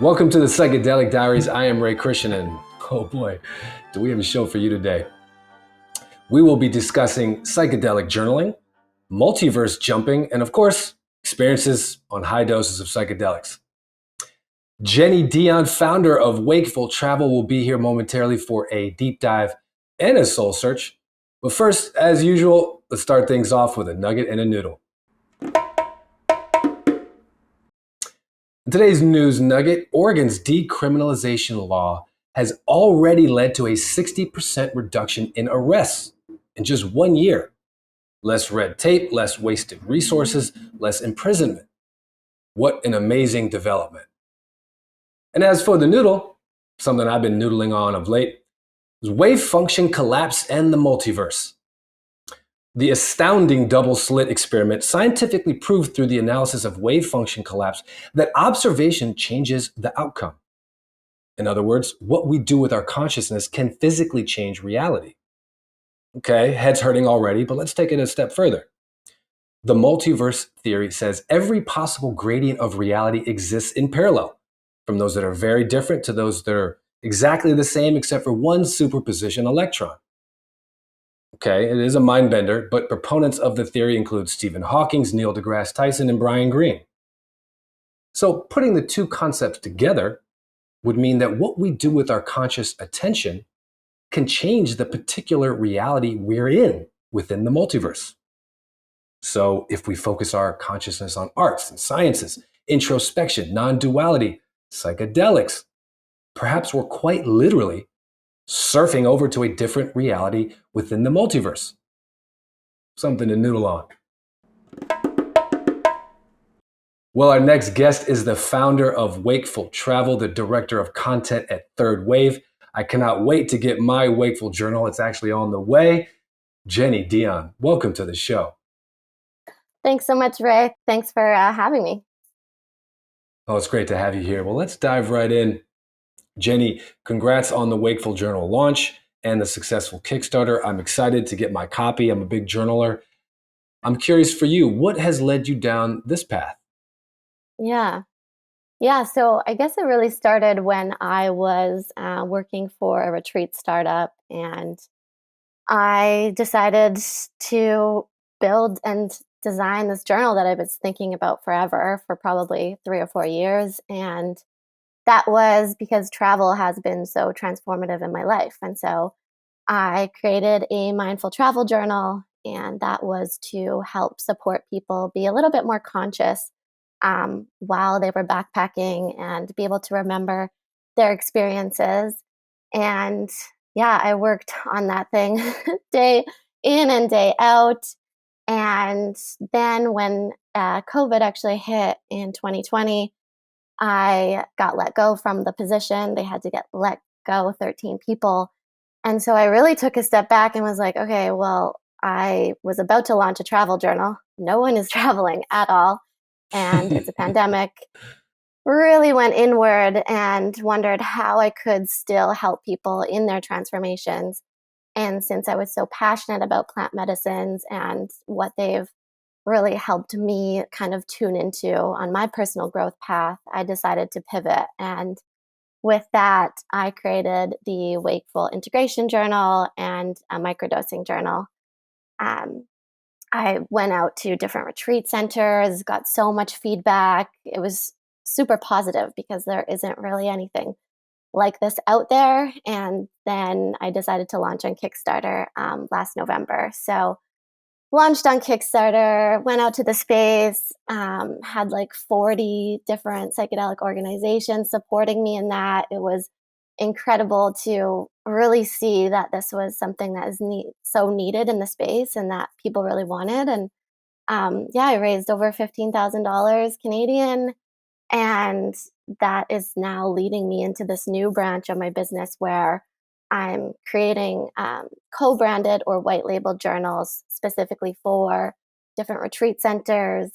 Welcome to the Psychedelic Diaries. I am Ray Christian, and oh boy, do we have a show for you today. We will be discussing psychedelic journaling, multiverse jumping, and of course, experiences on high doses of psychedelics. Jenalle Dion, founder of Wakeful Travel, will be here momentarily for a deep dive and a soul search. But first, as usual, let's start things off with a nugget and a noodle. In today's news nugget, Oregon's decriminalization law has already led to a 60% reduction in arrests in just 1 year. Less red tape, less wasted resources, less imprisonment. What an amazing development. And as for the noodle, something I've been noodling on of late, is wave function collapse and the multiverse. The astounding double slit experiment scientifically proved through the analysis of wave function collapse that observation changes the outcome. In other words, what we do with our consciousness can physically change reality. Okay, head's hurting already, but let's take it a step further. The multiverse theory says every possible gradient of reality exists in parallel, from those that are very different to those that are exactly the same except for one superposition electron. Okay, it is a mind bender, but proponents of the theory include Stephen Hawking, Neil deGrasse Tyson, and Brian Greene. So putting the two concepts together would mean that what we do with our conscious attention can change the particular reality we're in within the multiverse. So if we focus our consciousness on arts and sciences, introspection, non-duality, psychedelics, perhaps we're quite literally surfing over to a different reality within the multiverse. Something to noodle on. Well, our next guest is the founder of Wakeful Travel, the director of content at Third Wave. I cannot wait to get my Wakeful Journal. It's actually on the way. Jenalle Dion, welcome to the show. Thanks so much, Ray. Thanks for having me. Oh, it's great to have you here. Well, let's dive right in. Jenalle, congrats on the Wakeful Journal launch and the successful Kickstarter. I'm excited to get my copy. I'm a big journaler. I'm curious for you, what has led you down this path? Yeah. So I guess it really started when I was working for a retreat startup, and I decided to build and design this journal that I was thinking about forever, for probably 3 or 4 years. And that was because travel has been so transformative in my life. And so I created a mindful travel journal, and that was to help support people be a little bit more conscious while they were backpacking and be able to remember their experiences. And yeah, I worked on that thing day in and day out. And then when COVID actually hit in 2020, I got let go from the position. They had to get let go 13 people. And so I really took a step back and was like, okay, well, I was about to launch a travel journal. No one is traveling at all. And it's a pandemic. Really went inward and wondered how I could still help people in their transformations. And since I was so passionate about plant medicines and what they've really helped me kind of tune into on my personal growth path, I decided to pivot. And with that, I created the Wakeful Integration Journal and a microdosing journal. Um, I went out to different retreat centers, got so much feedback. It was super positive because there isn't really anything like this out there. And then I decided to launch on Kickstarter last November. So launched on Kickstarter, went out to the space, had like 40 different psychedelic organizations supporting me in that. It was incredible to really see that this was something that is so needed in the space and that people really wanted. And yeah, I raised over $15,000 Canadian. And that is now leading me into this new branch of my business where I'm creating co-branded or white labeled journals specifically for different retreat centers,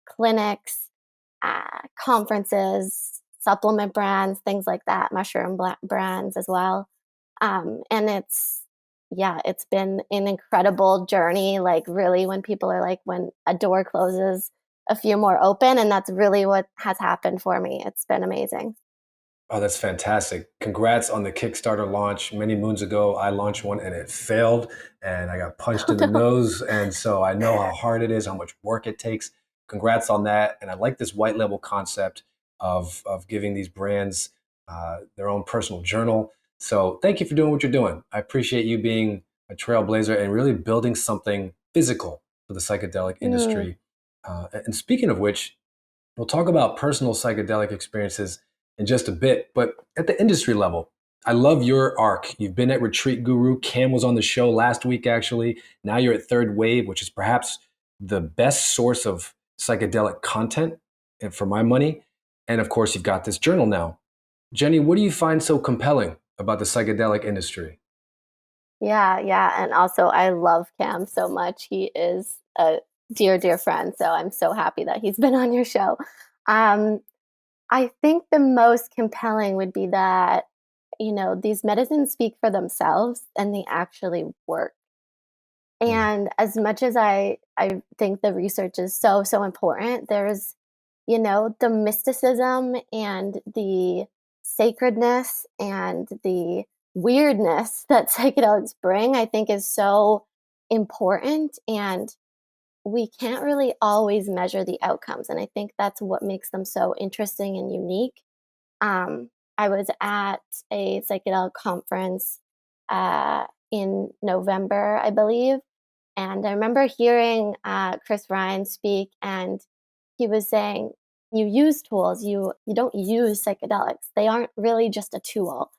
clinics, conferences, supplement brands, things like that, mushroom brands as well. And it's been an incredible journey. Like really, when people are like, when a door closes, a few more open, and that's really what has happened for me. It's been amazing. Oh, that's fantastic. Congrats on the Kickstarter launch. Many moons ago, I launched one and it failed and I got punched Oh in the no. nose. And so I know how hard it is, how much work it takes. Congrats on that. And I like this white label concept of giving these brands their own personal journal. So thank you for doing what you're doing. I appreciate you being a trailblazer and really building something physical for the psychedelic Mm, industry. And speaking of which, we'll talk about personal psychedelic experiences in just a bit, but at the industry level, I love your arc. You've been at Retreat Guru. Cam was on the show last week, actually. Now you're at Third Wave, which is perhaps the best source of psychedelic content, and for my money. And of course, you've got this journal now. Jenny, what do you find so compelling about the psychedelic industry? yeah, yeah. And also, I love Cam so much. He is a dear, dear friend. So I'm so happy that he's been on your show. Um, I think the most compelling would be that, these medicines speak for themselves and they actually work. Mm, And as much as I think the research is so, so important, there's, the mysticism and the sacredness and the weirdness that psychedelics bring, I think is so important. And we can't really always measure the outcomes. And I think that's what makes them so interesting and unique. I was at a psychedelic conference in November, I believe, and I remember hearing Chris Ryan speak, and he was saying, "You use tools. You don't use psychedelics. They aren't really just a tool."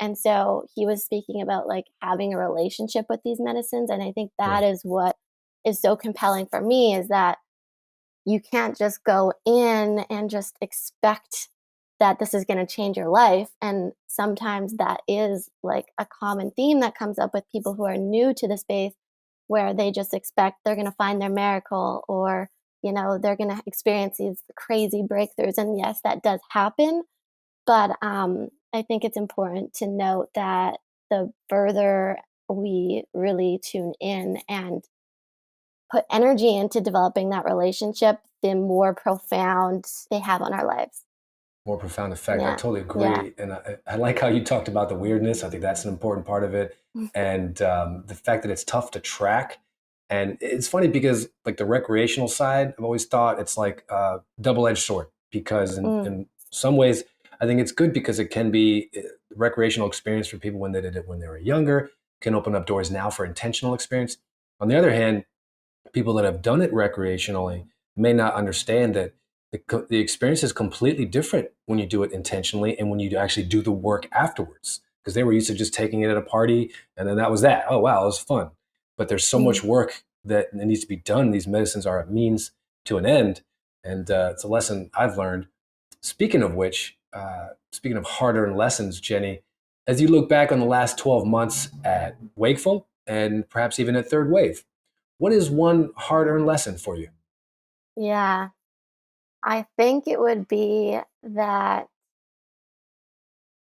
And so he was speaking about like having a relationship with these medicines, and I think yeah. that is what is so compelling for me is that you can't just go in and just expect that this is going to change your life. And sometimes that is like a common theme that comes up with people who are new to the space, where they just expect they're going to find their miracle, or they're going to experience these crazy breakthroughs. And yes, that does happen, but I think it's important to note that the further we really tune in and put energy into developing that relationship, the more profound they have on our lives. More profound effect. I Yeah. totally Yeah. agree. And I like how you talked about the weirdness. I think that's an important part of it. And the fact that it's tough to track. And it's funny because, like, the recreational side, I've always thought it's like a double edged sword because, Mm, in some ways, I think it's good because it can be recreational experience for people when they did it when they were younger, can open up doors now for intentional experience. On the other hand, people that have done it recreationally may not understand that the experience is completely different when you do it intentionally and when you actually do the work afterwards. Because they were used to just taking it at a party and then that was that. Oh, wow, it was fun. But there's so mm. much work that needs to be done. These medicines are a means to an end. And it's a lesson I've learned. Speaking of which, speaking of hard earned lessons, Jenny, as you look back on the last 12 months at Wakeful and perhaps even at Third Wave, what is one hard earned lesson for you? Yeah. I think it would be that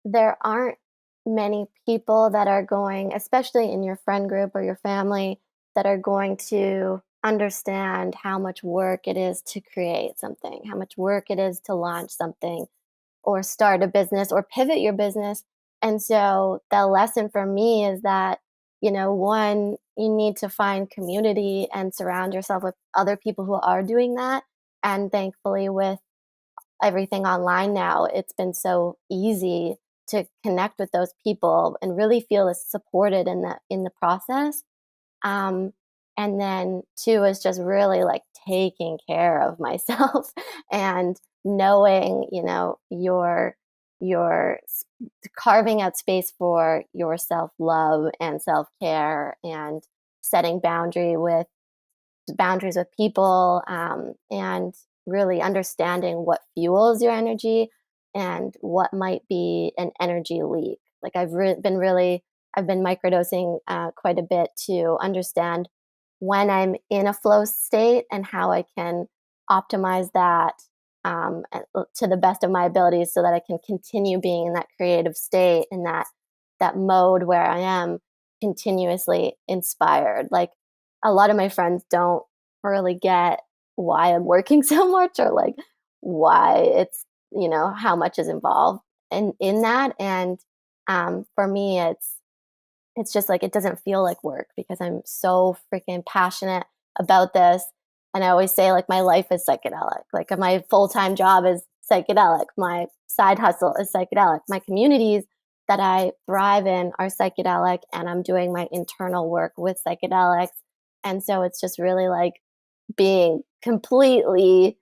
there aren't many people that are going, especially in your friend group or your family, that are going to understand how much work it is to create something, how much work it is to launch something, or start a business or pivot your business. And so the lesson for me is that, one, you need to find community and surround yourself with other people who are doing that. And thankfully, with everything online now, it's been so easy to connect with those people and really feel as supported in the process. Um, and then two is just really like taking care of myself and knowing, your carving out space for your self love and self care, and setting boundaries with people, and really understanding what fuels your energy and what might be an energy leak. Like I've been microdosing quite a bit to understand when I'm in a flow state and how I can optimize that to the best of my abilities so that I can continue being in that creative state, in that mode where I am continuously inspired. Like a lot of my friends don't really get why I'm working so much, or like why it's, how much is involved in that. And for me, it's just like it doesn't feel like work because I'm so freaking passionate about this. And I always say like my life is psychedelic. Like my full-time job is psychedelic. My side hustle is psychedelic. My communities that I thrive in are psychedelic, and I'm doing my internal work with psychedelics. And so it's just really like being completely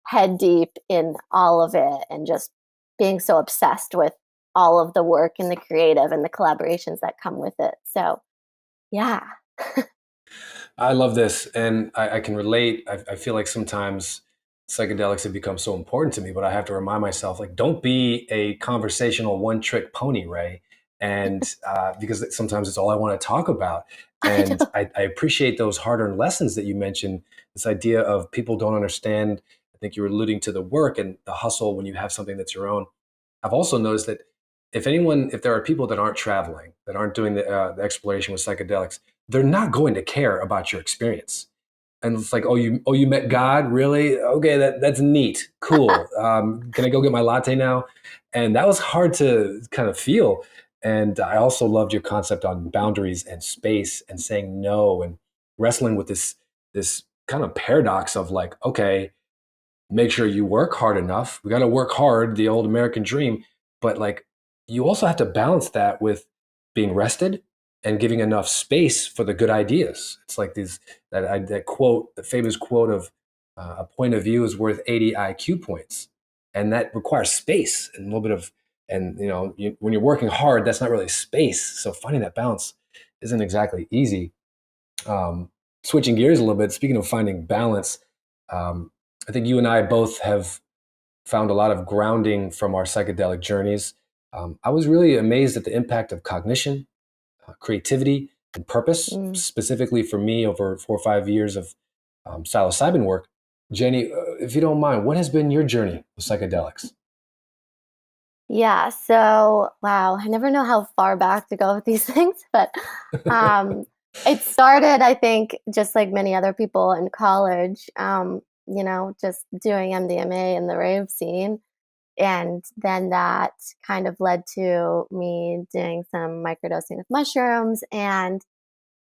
head deep in all of it, and just being so obsessed with all of the work and the creative and the collaborations that come with it. So, yeah. I love this, and I can relate. I feel like sometimes psychedelics have become so important to me, but I have to remind myself, like, don't be a conversational one-trick pony, Ray. And because sometimes it's all I want to talk about. I And know. I appreciate those hard-earned lessons that you mentioned. This idea of people don't understand. I think you were alluding to the work and the hustle when you have something that's your own. I've also noticed that if there are people that aren't traveling, that aren't doing the exploration with psychedelics, they're not going to care about your experience. And it's like, oh, you met God, really? Okay, that's neat, cool. Can I go get my latte now? And that was hard to kind of feel. And I also loved your concept on boundaries and space and saying no and wrestling with this kind of paradox of like, okay, make sure you work hard enough. We got to work hard, the old American dream, but like you also have to balance that with being rested and giving enough space for the good ideas. It's like that quote, the famous quote of a point of view is worth 80 IQ points, and that requires space and a little bit of and when you're working hard, that's not really space. So finding that balance isn't exactly easy. Um, Switching gears a little bit, speaking of finding balance, um, I think you and I both have found a lot of grounding from our psychedelic journeys. I was really amazed at the impact of cognition, creativity, and purpose, Mm. specifically for me over 4 or 5 years of psilocybin work. Jenny, if you don't mind, what has been your journey with psychedelics? Yeah. So, wow, I never know how far back to go with these things, but um, it started, I think, just like many other people in college, just doing MDMA in the rave scene. And then that kind of led to me doing some microdosing with mushrooms. And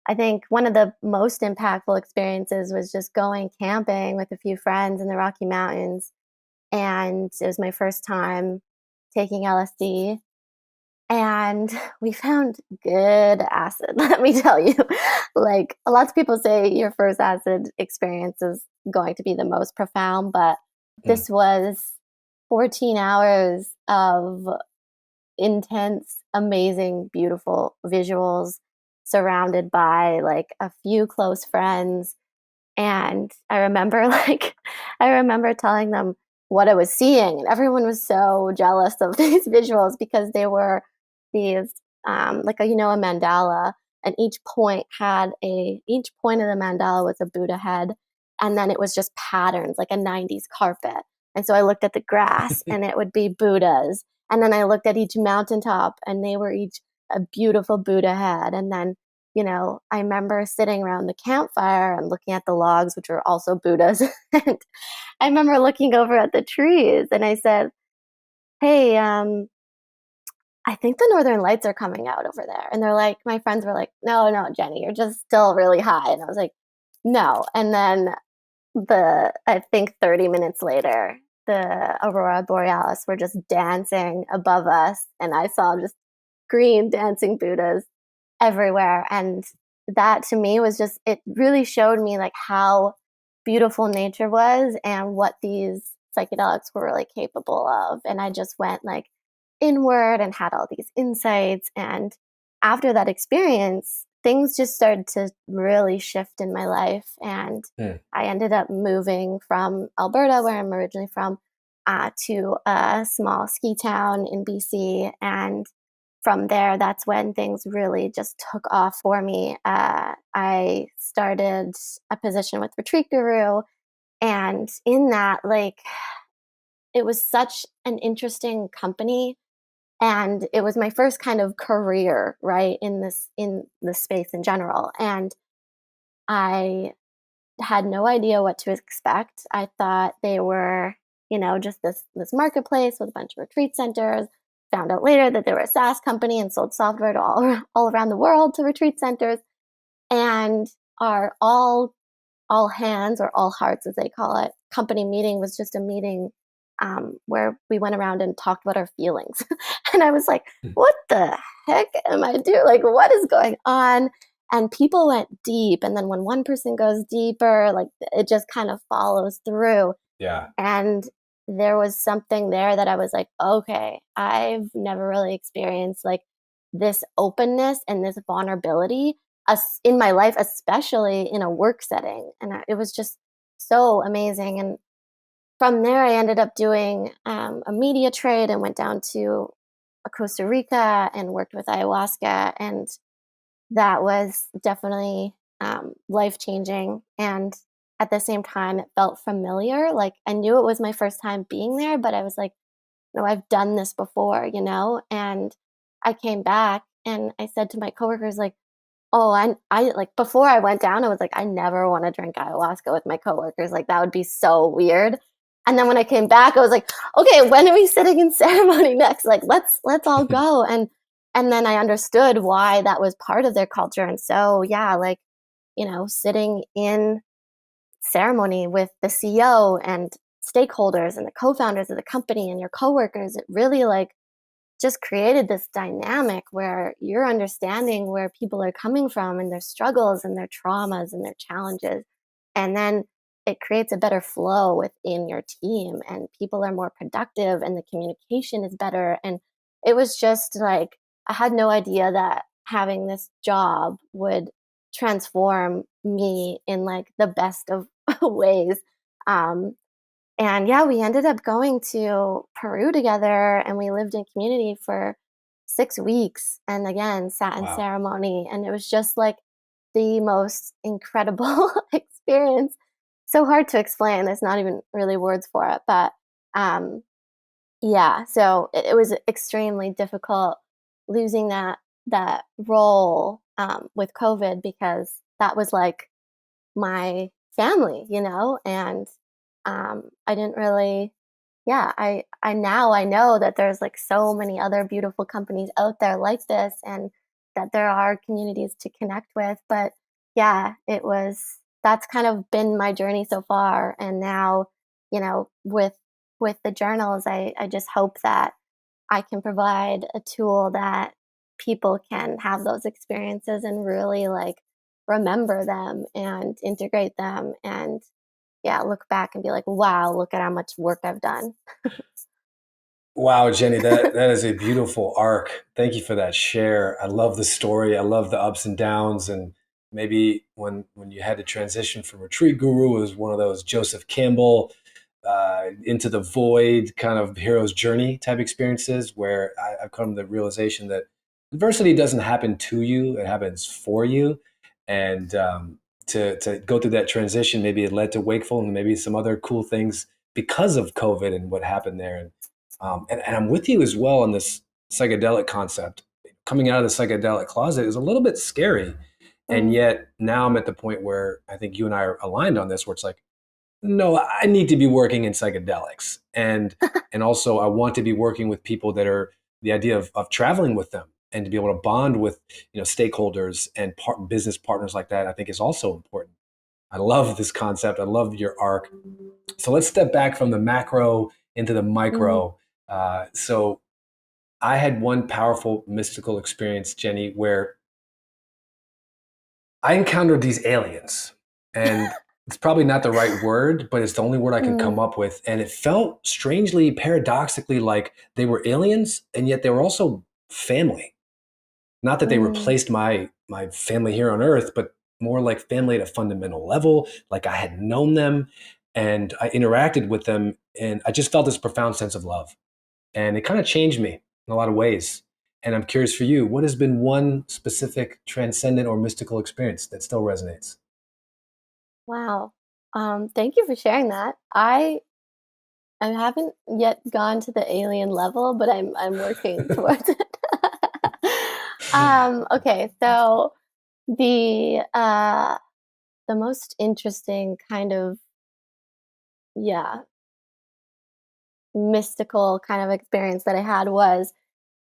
I think one of the most impactful experiences was just going camping with a few friends in the Rocky Mountains. And it was my first time taking LSD. And we found good acid, let me tell you. Like, lots of people say your first acid experience is going to be the most profound, but Mm. this was 14 hours of intense, amazing, beautiful visuals surrounded by like a few close friends. And I remember I remember telling them what I was seeing, and everyone was so jealous of these visuals because they were these a mandala, and each point of the mandala was a Buddha head, and then it was just patterns like a 90s carpet. And so I looked at the grass and it would be Buddhas, and then I looked at each mountaintop and they were each a beautiful Buddha head. And then I remember sitting around the campfire and looking at the logs, which were also Buddhas. And I remember looking over at the trees and I said, "Hey, I think the northern lights are coming out over there." And my friends were like, "No, no, Jenny, you're just still really high." And I was like, "No." And then I think 30 minutes later, the aurora borealis were just dancing above us. And I saw just green dancing Buddhas everywhere. And that to me was just, it really showed me like how beautiful nature was and what these psychedelics were really capable of. And I just went like inward and had all these insights. And after that experience, things just started to really shift in my life. And Mm. I ended up moving from Alberta, where I'm originally from, to a small ski town in BC. And from there, that's when things really just took off for me. I started a position with Retreat Guru, and in that, like, it was such an interesting company, and it was my first kind of career, right, in this space in general. And I had no idea what to expect. I thought they were, just this marketplace with a bunch of retreat centers. Found out later that they were a SaaS company and sold software to all around the world to retreat centers, and our all hands, or all hearts as they call it, company meeting was just a meeting where we went around and talked about our feelings. And I was like, what the heck am I doing? Like, what is going on? And people went deep. And then when one person goes deeper, like it just kind of follows through. Yeah. And there was something there that I was like, okay, I've never really experienced like this openness and this vulnerability in my life, especially in a work setting. And it was just so amazing. And from there, I ended up doing a media trade and went down to Costa Rica and worked with ayahuasca. And that was definitely life changing. And at the same time, it felt familiar. Like I knew it was my first time being there, but I was like, no, I've done this before, And I came back and I said to my coworkers, like, oh, I like before I went down, I was like, I never want to drink ayahuasca with my coworkers. Like that would be so weird. And then when I came back, I was like, okay, when are we sitting in ceremony next? Like let's all go. And then I understood why that was part of their culture. And so yeah, like, sitting in ceremony with the CEO and stakeholders and the co-founders of the company and your coworkers, it really like just created this dynamic where you're understanding where people are coming from and their struggles and their traumas and their challenges. And then it creates a better flow within your team and people are more productive and the communication is better. And it was just like, I had no idea that having this job would transform me in like the best of ways. Um, and yeah, we ended up going to Peru together and we lived in community for 6 weeks and again sat in Wow. ceremony. And it was just like the most incredible experience. So hard to explain. There's not even really words for it. But um, yeah, so it was extremely difficult losing that role with COVID because that was like my family, and I didn't really, yeah, I now I know that there's like so many other beautiful companies out there like this and that there are communities to connect with. But yeah, that's kind of been my journey so far. And now, with the journals, I just hope that I can provide a tool that people can have those experiences and really like remember them and integrate them and yeah, look back and be like, wow, look at how much work I've done. Wow, Jenny, that is a beautiful arc. Thank you for that share. I love the story. I love the ups and downs. And maybe when you had to transition from retreat guru, it was one of those Joseph Campbell into the void kind of hero's journey type experiences where I've come to the realization that adversity doesn't happen to you; it happens for you. And to go through that transition, maybe it led to Wakeful and maybe some other cool things because of COVID and what happened there. And I'm with you as well on this psychedelic concept. Coming out of the psychedelic closet is a little bit scary. And Mm. yet now I'm at the point where I think you and I are aligned on this, where it's like, no, I need to be working in psychedelics. And also I want to be working with people that are the idea of traveling with them and to be able to bond with, stakeholders and business partners like that, I think is also important. I love this concept. I love your arc. So let's step back from the macro into the Mm. micro. So I had one powerful mystical experience, Jenny, where I encountered these aliens. And it's probably not the right word, but it's the only word I can come Mm. up with. And it felt strangely, paradoxically like they were aliens, and yet they were also family. Not that they Mm. replaced my family here on earth, but more like family at a fundamental level, like I had known them and I interacted with them, and I just felt this profound sense of love. And it kind of changed me in a lot of ways. And I'm curious for you, what has been one specific transcendent or mystical experience that still resonates? Wow. Thank you for sharing that. I haven't yet gone to the alien level, but I'm working towards it. Okay, so the the most interesting kind of, yeah, mystical kind of experience that I had was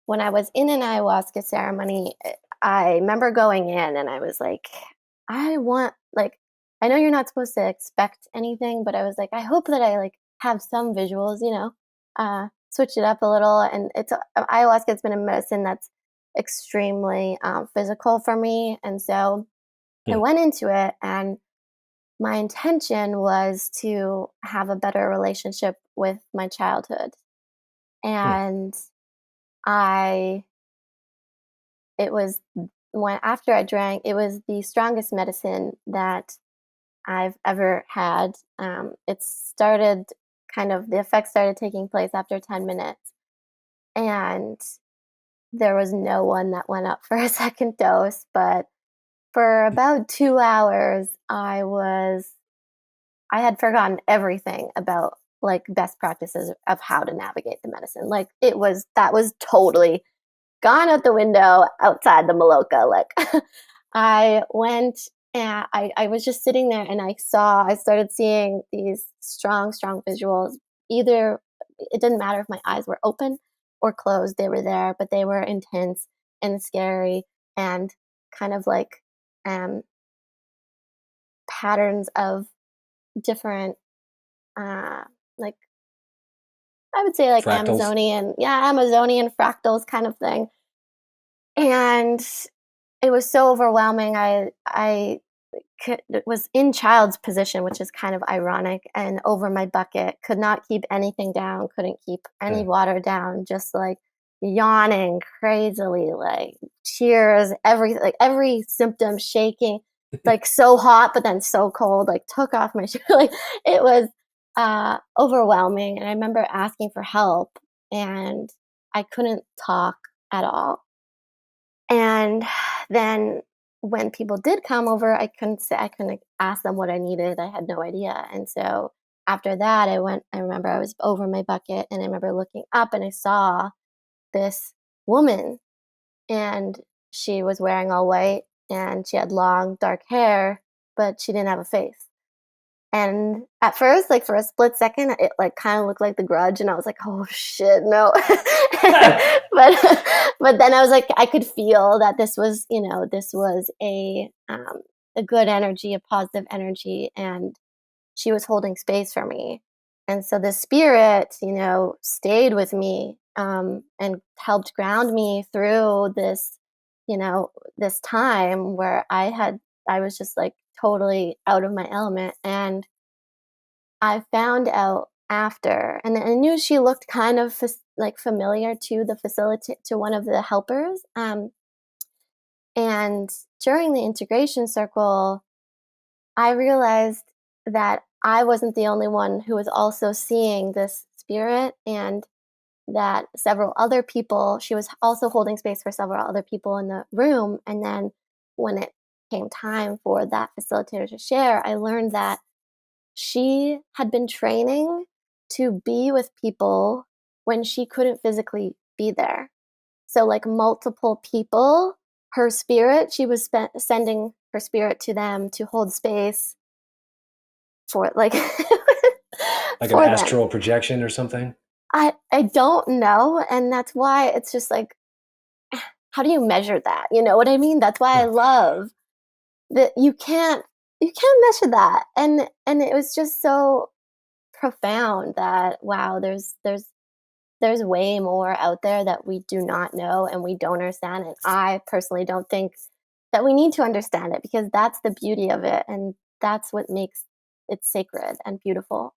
when I was in an ayahuasca ceremony. I remember going in and I was like, I want, like, I know you're not supposed to expect anything, but I was like, I hope that I like have some visuals, switch it up a little. And ayahuasca has been a medicine that's extremely physical for me. And so I Hmm. went into it, and my intention was to have a better relationship with my childhood. Hmm. And I it was when after I drank, it was the strongest medicine that I've ever had. It started the effects started taking place after 10 minutes. And there was no one that went up for a second dose. But for about 2 hours, I had forgotten everything about like best practices of how to navigate the medicine. Like that was totally gone out the window outside the Maloka. Like I went and I was just sitting there, and I started seeing these strong, strong visuals. Either it didn't matter if my eyes were open or closed, they were there, but they were intense and scary, and kind of like um, patterns of different, uh, like I would say like Fractals. Amazonian fractals kind of thing. And it was so overwhelming. Was in child's position, which is kind of ironic, and over my bucket, could not keep anything down, couldn't keep any Hmm. water down, just like yawning crazily, like tears, every symptom, shaking, like so hot, but then so cold, like took off my shoe. Like it was overwhelming. And I remember asking for help, and I couldn't talk at all. And then when people did come over, I couldn't ask them what I needed. I had no idea. And so after that, I remember I was over my bucket, and I remember looking up and I saw this woman, and she was wearing all white, and she had long dark hair, but she didn't have a face. And at first, like for a split second, it like kind of looked like The Grudge, and I was like, "Oh shit, no!" but but then I was like, I could feel that this was a good energy, a positive energy, and she was holding space for me. And so the spirit, stayed with me, and helped ground me through this time where I was just like totally out of my element. And I found out after, and I knew she looked kind of like familiar to to one of the helpers. And during the integration circle, I realized that I wasn't the only one who was also seeing this spirit, and that several other people, she was also holding space for several other people in the room. And then when it came time for that facilitator to share, I learned that she had been training to be with people when she couldn't physically be there. So, like multiple people, her spirit, she was sending her spirit to them to hold space for like Like an for them. astral projection or something. I don't know, and that's why it's just like, how do you measure that? You know what I mean? That's why I Yeah. love that you can't measure that. And it was just so profound that wow, there's way more out there that we do not know and we don't understand. And I personally don't think that we need to understand it, because that's the beauty of it, and that's what makes it sacred and beautiful.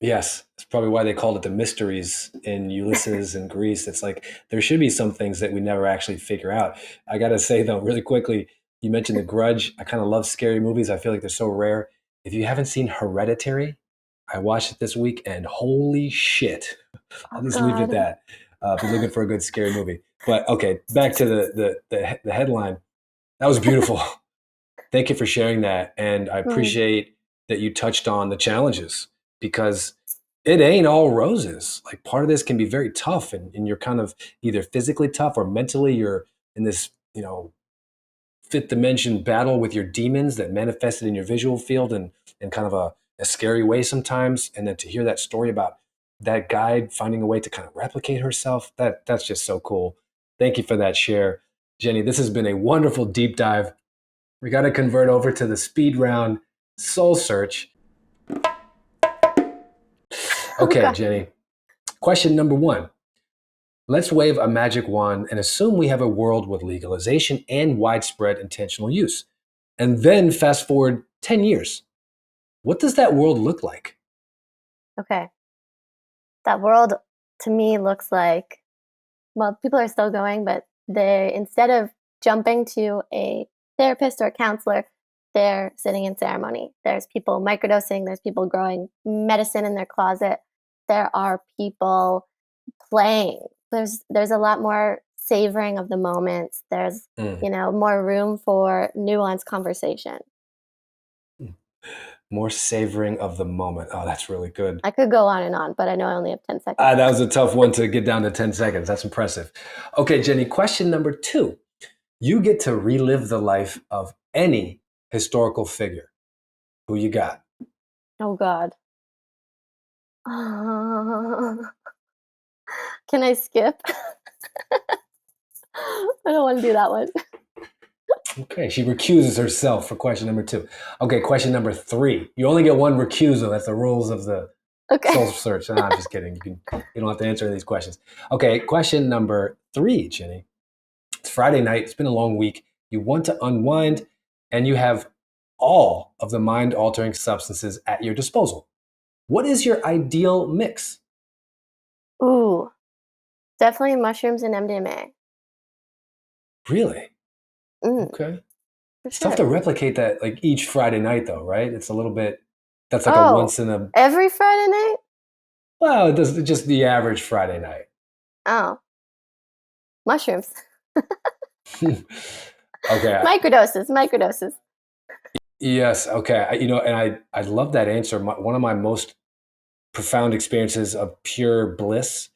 Yes, it's probably why they called it the mysteries in Ulysses and Greece. It's like there should be some things that we never actually figure out. I gotta say though, really quickly, you mentioned The Grudge. I kind of love scary movies. I feel like they're so rare. If you haven't seen Hereditary, I watched it this week, and holy shit! I'll Oh just leave it at God. that. If you're looking for a good scary movie, but okay, back to the headline. That was beautiful. Thank you for sharing that. And I Hmm. appreciate that you touched on the challenges, because it ain't all roses. Like part of this can be very tough, and you're kind of either physically tough or mentally you're in this, fifth dimension battle with your demons that manifested in your visual field in kind of a scary way sometimes. And then to hear that story about that guide finding a way to kind of replicate herself, that's just so cool. Thank you for that share, Jenny. This has been a wonderful deep dive. We got to convert over to the speed round soul search. Okay, Okay. Jenny. Question number 1. Let's wave a magic wand and assume we have a world with legalization and widespread intentional use. And then fast forward 10 years. What does that world look like? Okay. That world to me looks like, well, people are still going, but they, instead of jumping to a therapist or a counselor, they're sitting in ceremony. There's people microdosing, there's people growing medicine in their closet. There are people playing. There's a lot more savoring of the moments. There's, Mm. more room for nuanced conversation. More savoring of the moment. Oh, that's really good. I could go on and on, but I know I only have 10 seconds. That was a tough one to get down to 10 seconds. That's impressive. Okay, Jenny, question number 2. You get to relive the life of any historical figure. Who you got? Oh God. Can I skip? I don't want to do that one. Okay, she recuses herself for question number 2. Okay, question number 3. You only get one recusal. That's the rules of the Okay. soul search. No, I'm just kidding. You don't have to answer these questions. Okay, question number 3, Jenny. It's Friday night. It's been a long week. You want to unwind, and you have all of the mind-altering substances at your disposal. What is your ideal mix? Ooh, definitely mushrooms and MDMA. Really? Mm, Okay. for It's tough to sure. replicate that like each Friday night, though, right? It's a little bit. That's like a Oh, once in a. every Friday night? Well, it does just the average Friday night. Oh, mushrooms. Okay. Microdoses. Yes. Okay. And I love that answer. One of my most profound experiences of pure bliss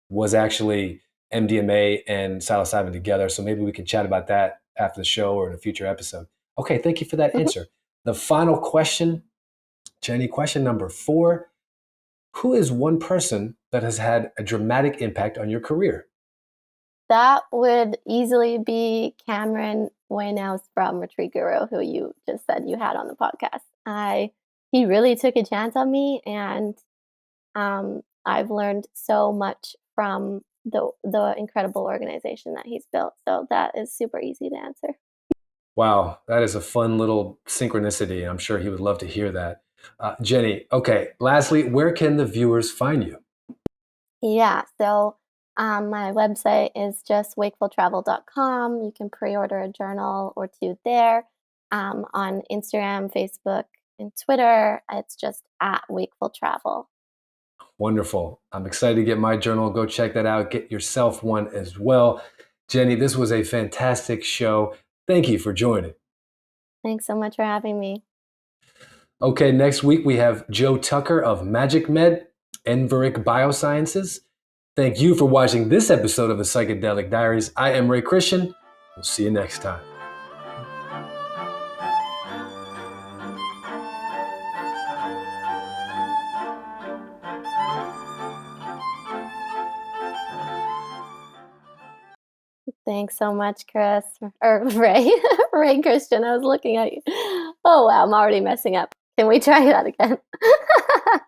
was actually MDMA and psilocybin together. So maybe we can chat about that after the show or in a future episode. Okay. Thank you for that Mhm. answer. The final question, Jenny, question number 4. Who is one person that has had a dramatic impact on your career? That would easily be Cameron Waynouse from Retreat Guru, who you just said you had on the podcast. He really took a chance on me, and I've learned so much from the incredible organization that he's built. So that is super easy to answer. Wow, that is a fun little synchronicity. I'm sure he would love to hear that. Jenny, okay, lastly, where can the viewers find you? Yeah, so my website is just wakefultravel.com. You can pre-order a journal or two there. On Instagram, Facebook, and Twitter, it's just at Wakeful Travel. Wonderful. I'm excited to get my journal. Go check that out. Get yourself one as well. Jenny, this was a fantastic show. Thank you for joining. Thanks so much for having me. Okay, next week we have Joe Tucker of Magic Med, Enveric Biosciences. Thank you for watching this episode of the Psychedelic Diaries. I am Ray Christian. We'll see you next time. Thanks so much, Chris. Or Ray. Ray Christian. I was looking at you. Oh, wow. I'm already messing up. Can we try that again?